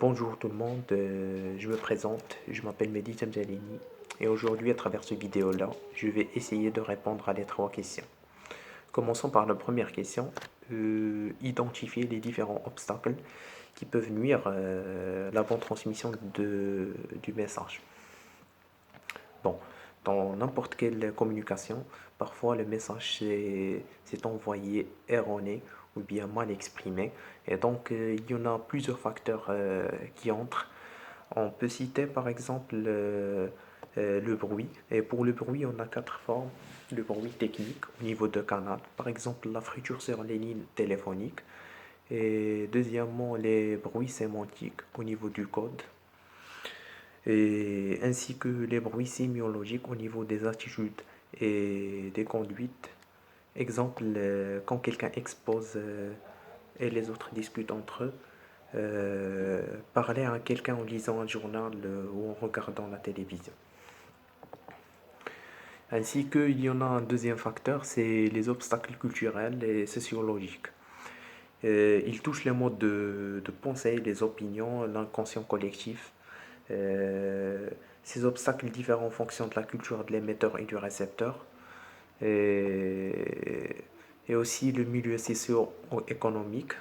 Bonjour tout le monde, je me présente, je m'appelle Mehdi Temzalini et aujourd'hui à travers cette vidéo-là, je vais essayer de répondre à les trois questions. Commençons par la première question, identifier les différents obstacles qui peuvent nuire à la bonne transmission du message. Bon, dans n'importe quelle communication, parfois le message s'est envoyé erroné ou bien mal exprimé. Et donc, il y en a plusieurs facteurs qui entrent. On peut citer par exemple le bruit. Et pour le bruit, on a quatre formes. Le bruit technique au niveau de canal, par exemple la friture sur les lignes téléphoniques. Et deuxièmement, les bruits sémantiques au niveau du code et ainsi que les bruits sémiologiques au niveau des attitudes et des conduites. Exemple, quand quelqu'un expose et les autres discutent entre eux, parler à quelqu'un en lisant un journal ou en regardant la télévision. Ainsi qu'il y en a un deuxième facteur, c'est les obstacles culturels et sociologiques. Ils touchent les modes de pensée, les opinions, l'inconscient collectif. Euh, Ces obstacles diffèrent en fonction de la culture de l'émetteur et du récepteur. Et, et aussi le milieu socio-économique.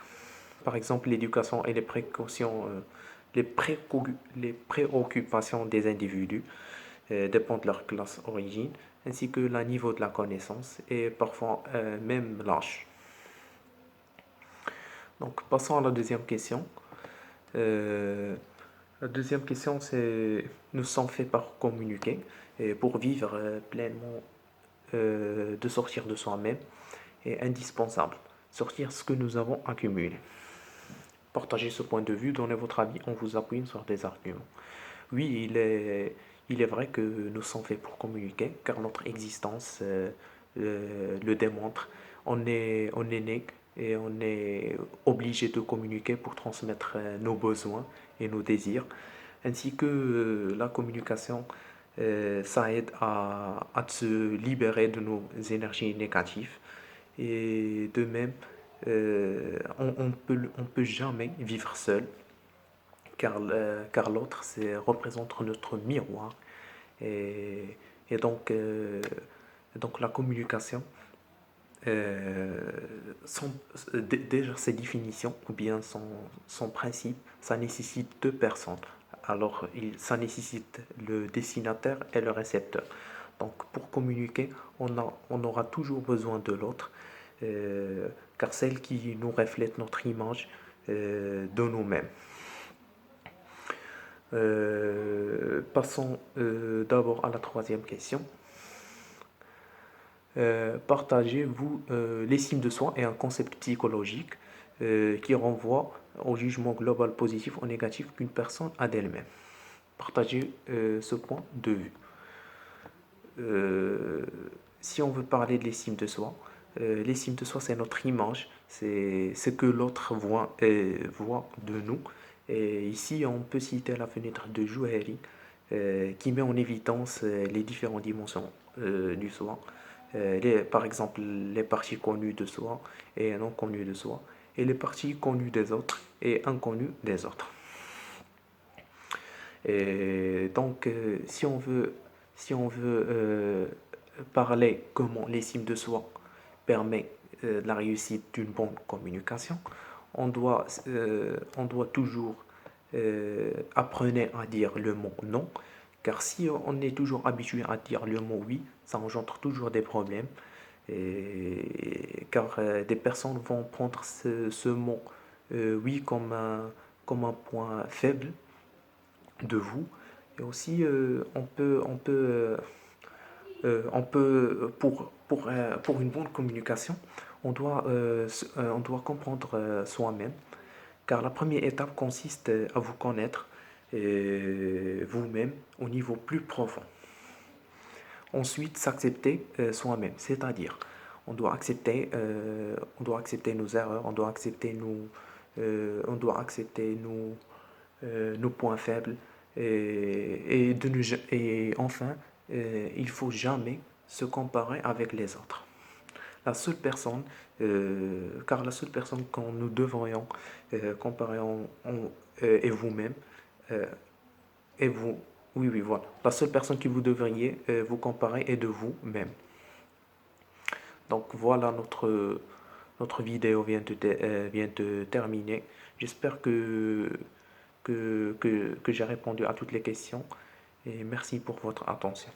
Par exemple, l'éducation et les précautions, les préoccupations des individus dépendent de leur classe origine, ainsi que le niveau de la connaissance et parfois même l'âge. Donc, passons à la deuxième question. Euh, la deuxième question, c'est nous sommes faits pour communiquer et pour vivre pleinement de sortir de soi-même est indispensable. Sortir ce que nous avons accumulé. Partagez ce point de vue, donnez votre avis en vous appuyant sur des arguments. Oui, il est vrai que nous sommes faits pour communiquer, car notre existence le démontre. On est né et on est obligé de communiquer pour transmettre nos besoins et nos désirs, ainsi que la communication, ça aide à se libérer de nos énergies négatives. Et de même, on peut jamais vivre seul, car l'autre représente notre miroir. Et, et donc, donc la communication, euh, son- déjà ses définitions ou bien son principe, ça nécessite deux personnes. Alors, ça nécessite le destinataire et le récepteur. Donc, pour communiquer, on aura toujours besoin de l'autre, car celle qui nous reflète notre image de nous-mêmes. Passons d'abord à la troisième question. Partagez-vous l'estime de soi est un concept psychologique qui renvoie au jugement global positif ou négatif qu'une personne a d'elle-même. Partagez ce point de vue. Euh, Si on veut parler de l'estime de soi, c'est notre image, c'est ce que l'autre voit de nous. Et ici, on peut citer la fenêtre de Jouheri, qui met en évidence les différentes dimensions du soi. Par exemple, les parties connues de soi et non connues de soi, et les parties connues des autres et inconnues des autres. Et donc, si on veut parler comment l'estime de soi permet la réussite d'une bonne communication, on doit toujours apprendre à dire le mot non, car si on est toujours habitué à dire le mot oui, ça engendre toujours des problèmes, car des personnes vont prendre ce mot oui comme un point faible de vous. Et aussi, on peut pour une bonne communication, on doit comprendre soi-même, car la première étape consiste à vous connaître vous-même au niveau plus profond. Ensuite, s'accepter soi-même, c'est-à-dire on doit accepter nos erreurs, on doit accepter nos points faibles et enfin, il faut jamais se comparer avec les autres. La seule personne, car la seule personne que nous devrions comparer est vous-même. Euh, et vous, oui, oui, voilà. La seule personne que vous devriez vous comparer est de vous-même. Donc voilà, notre vidéo vient de terminer. J'espère que j'ai répondu à toutes les questions et merci pour votre attention.